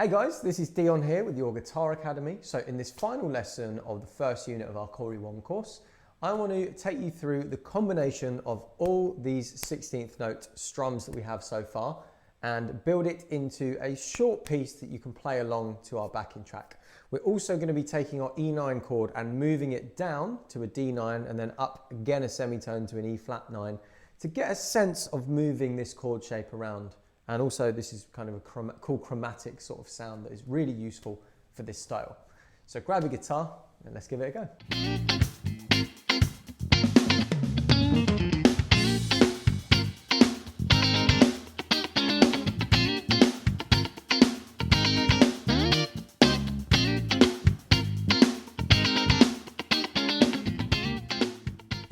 Hey guys, this is Dion here with your Guitar Academy. So in this final lesson of the first unit of our Cory Wong course, I want to take you through the combination of all these 16th note strums that we have so far and build it into a short piece that you can play along to our backing track. We're also going to be taking our E9 chord and moving it down to a D9 and then up again a semitone to an E flat 9 to get a sense of moving this chord shape around. And also this is kind of a cool chromatic sort of sound that is really useful for this style. So grab a guitar and let's give it a go.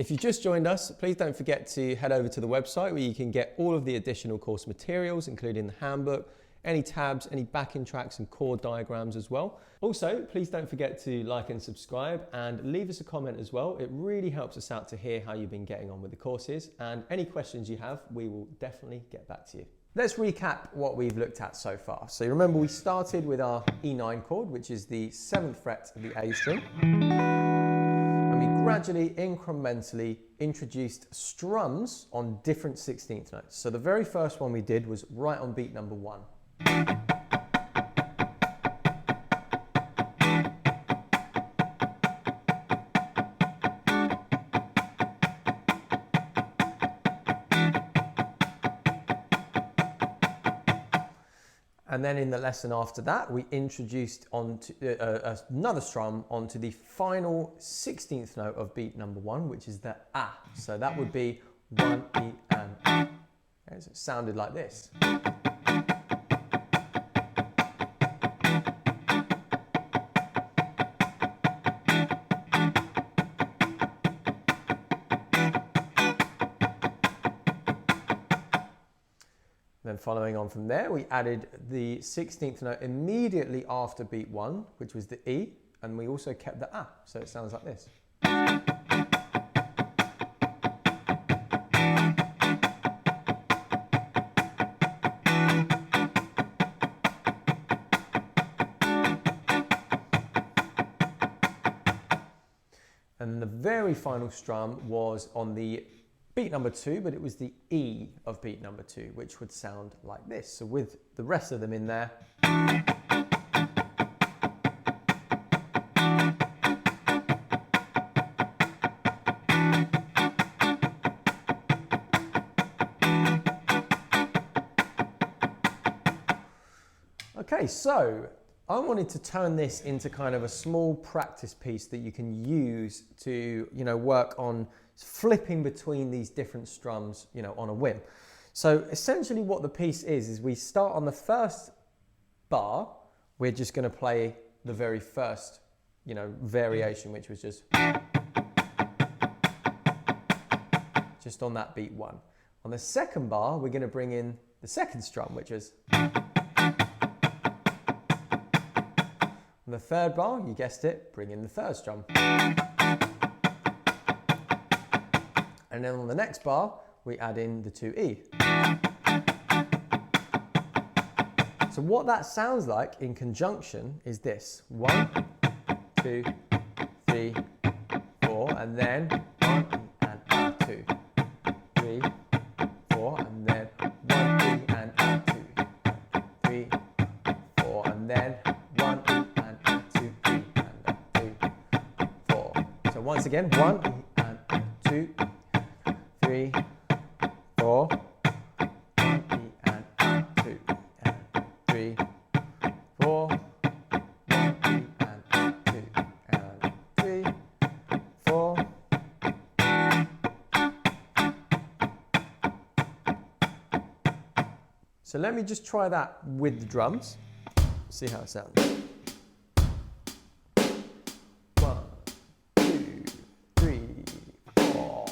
If you just joined us, please don't forget to head over to the website where you can get all of the additional course materials, including the handbook, any tabs, any backing tracks and chord diagrams as well. Also, please don't forget to like and subscribe and leave us a comment as well. It really helps us out to hear how you've been getting on with the courses, and any questions you have, we will definitely get back to you. Let's recap what we've looked at so far. So you remember we started with our E9 chord, which is the 7th fret of the A string. We gradually, incrementally introduced strums on different 16th notes. So the very first one we did was right on beat number 1. And then in the lesson after that, we introduced onto, another strum onto the final 16th note of beat number 1, which is the A. So that would be 1, E, and A. Okay, so it sounded like this. Then following on from there, we added the 16th note immediately after beat 1, which was the E, and we also kept the A, so it sounds like this. And the very final strum was on the beat number 2, but it was the E of beat number 2, which would sound like this. So with the rest of them in there. Okay, so I wanted to turn this into kind of a small practice piece that you can use to, work on flipping between these different strums, on a whim. So essentially what the piece is we start on the first bar, we're just going to play the very first, variation, which was just on that beat 1. On the second bar, we're going to bring in the second strum, which is. On the third bar, you guessed it, bring in the third strum. And then on the next bar, we add in the 2E. So what that sounds like in conjunction is this. 1, 2, 3, 4, and then 1, E, and A, 2, 3, 4, and then 1, E, and A, 2, 3, 4, and then 1, E, and A, 2, 3, and A, 2, 4. So once again, 1, E, and A, 2, 3, 4, 1, E, and A, 2, and 3, 4, 1, E, and A, 2, and 3, 4. So let me just try that with the drums, see how it sounds. 1, 2, 3, 4.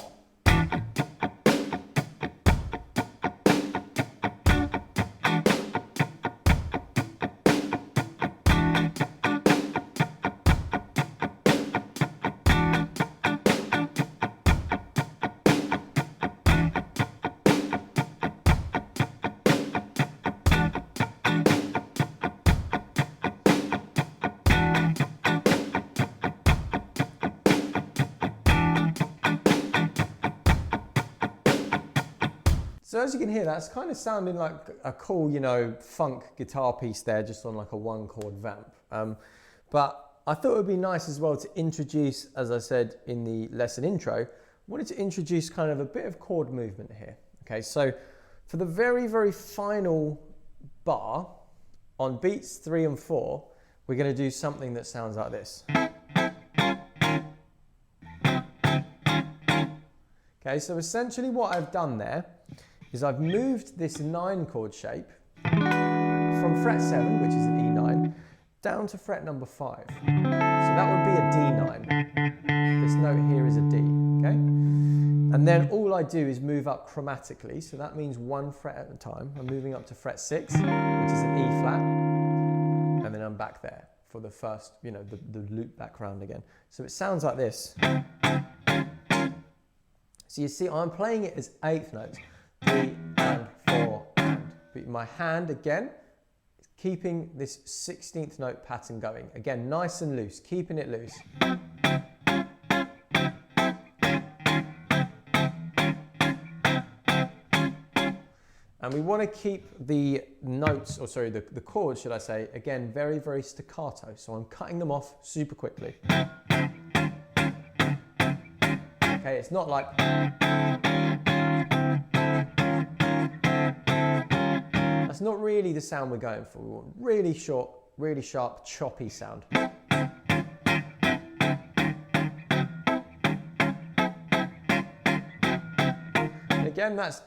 So as you can hear, that's kind of sounding like a cool, you know, funk guitar piece there, just on like a 1-chord vamp. But I thought it would be nice as well to introduce, as I said in the lesson intro, I wanted to introduce kind of a bit of chord movement here. Okay, so for the very, very final bar on beats 3 and 4, we're going to do something that sounds like this. Okay, so essentially what I've done there is I've moved this 9-chord shape from fret 7, which is an E9, down to fret number 5. So that would be a D9. This note here is a D, okay? And then all I do is move up chromatically, so that means 1 fret at a time. I'm moving up to fret 6, which is an E flat, and then I'm back there for the first, you know, the loop back round again. So it sounds like this. So you see, I'm playing it as 8th notes, 3 and 4 and. But my hand, again, is keeping this 16th note pattern going. Again, nice and loose, keeping it loose. And we want to keep the notes, or sorry, the chords, should I say, again, very, very staccato. So I'm cutting them off super quickly. Okay, it's not like... That's not really the sound we're going for. We want really short, really sharp, choppy sound. And again, that's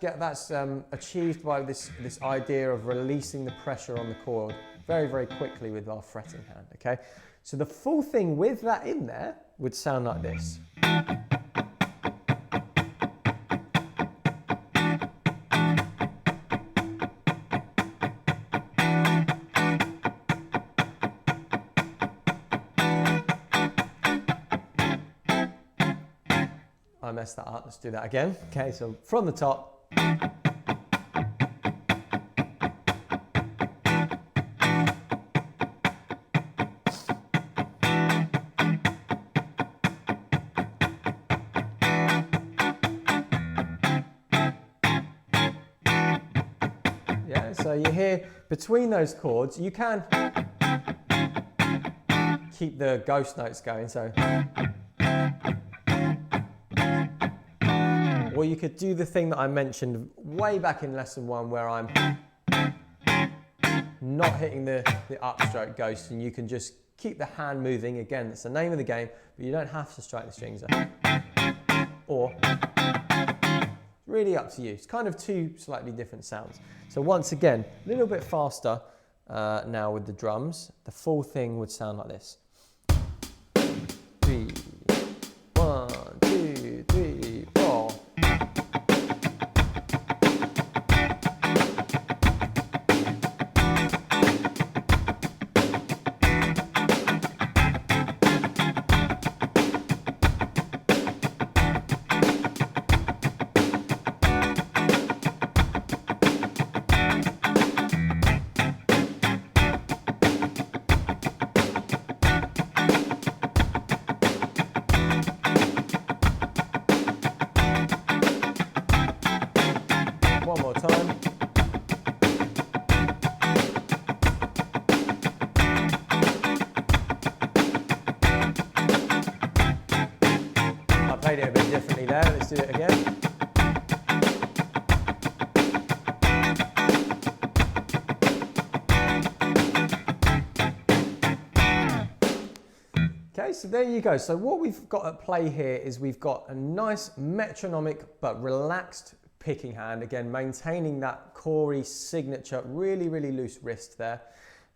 achieved by this idea of releasing the pressure on the chord very, very quickly with our fretting hand, okay? So the full thing with that in there would sound like this. I messed that up, let's do that again. Okay, so from the top. Yeah, so you hear between those chords, you can keep the ghost notes going, so. Or you could do the thing that I mentioned way back in lesson 1 where I'm not hitting the upstroke ghost, and you can just keep the hand moving. Again, that's the name of the game, but you don't have to strike the strings. Or, really up to you. It's kind of 2 slightly different sounds. So once again, a little bit faster now with the drums. The full thing would sound like this. 3, 1, 2, 3, 4. One more time. I played it a bit differently there. Let's do it again. Okay, so there you go. So what we've got at play here is we've got a nice metronomic but relaxed picking hand, again maintaining that Cory signature, really, really loose wrist there,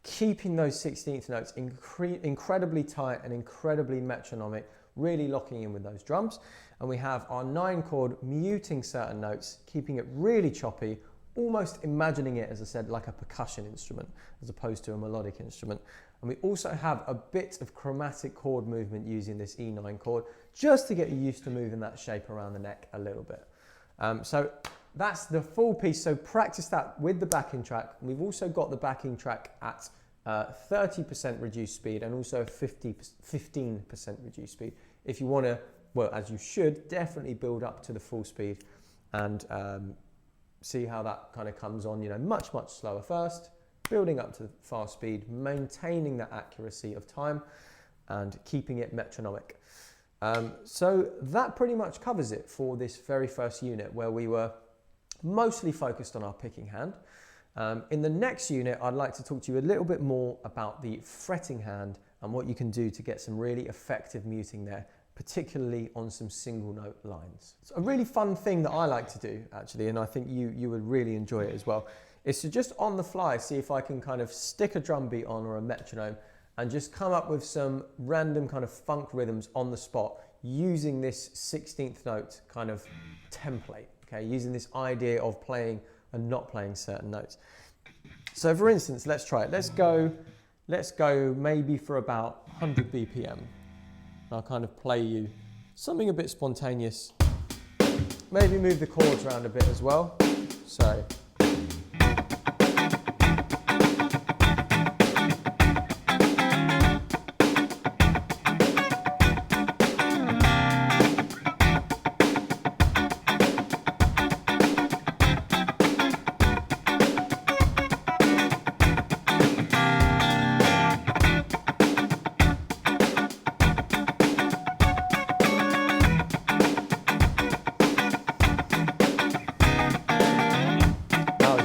keeping those 16th notes incredibly tight and incredibly metronomic, really locking in with those drums. And we have our 9-chord muting certain notes, keeping it really choppy, almost imagining it, as I said, like a percussion instrument as opposed to a melodic instrument. And we also have a bit of chromatic chord movement using this E9 chord, just to get you used to moving that shape around the neck a little bit. So that's the full piece, so practice that with the backing track. We've also got the backing track at 30% reduced speed and also 15% reduced speed. If you want to, well, as you should, definitely build up to the full speed and see how that kind of comes on, you know, much slower first, building up to fast speed, maintaining that accuracy of time and keeping it metronomic. So that pretty much covers it for this very first unit, where we were mostly focused on our picking hand. In the next unit, I'd like to talk to you a little bit more about the fretting hand and what you can do to get some really effective muting there, particularly on some single note lines. It's a really fun thing that I like to do, actually, and I think you would really enjoy it as well, is to just on the fly see if I can kind of stick a drum beat on or a metronome and just come up with some random kind of funk rhythms on the spot using this 16th note kind of template, okay, using this idea of playing and not playing certain notes. So for instance, let's try it. Let's go maybe for about 100 BPM. I'll kind of play you something a bit spontaneous. Maybe move the chords around a bit as well. So.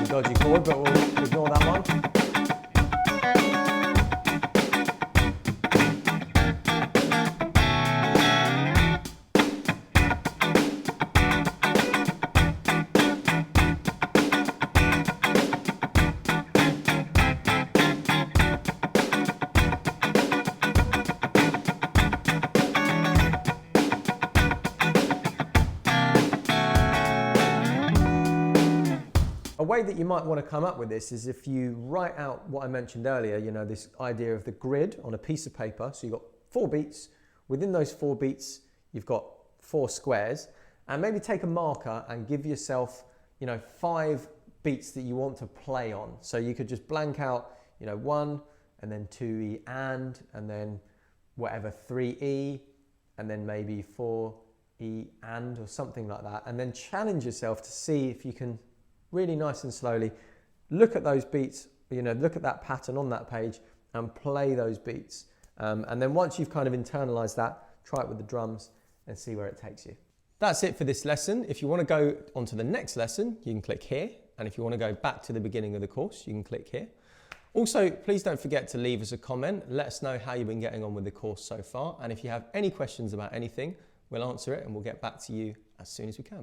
Dodgy chord, but we'll ignore that one. A way that you might want to come up with this is if you write out what I mentioned earlier, you know, this idea of the grid on a piece of paper. So you've got 4 beats. Within those 4 beats, you've got 4 squares, and maybe take a marker and give yourself, you know, 5 beats that you want to play on. So you could just blank out, you know, 1 and then 2E and then whatever, 3E and then maybe 4E and or something like that. And then challenge yourself to see if you can really nice and slowly look at those beats, you know, look at that pattern on that page and play those beats. And then once you've kind of internalized that, try it with the drums and see where it takes you. That's it for this lesson. If you want to go on to the next lesson, you can click here. And if you want to go back to the beginning of the course, you can click here. Also, please don't forget to leave us a comment. Let us know how you've been getting on with the course so far. And if you have any questions about anything, we'll answer it and we'll get back to you as soon as we can.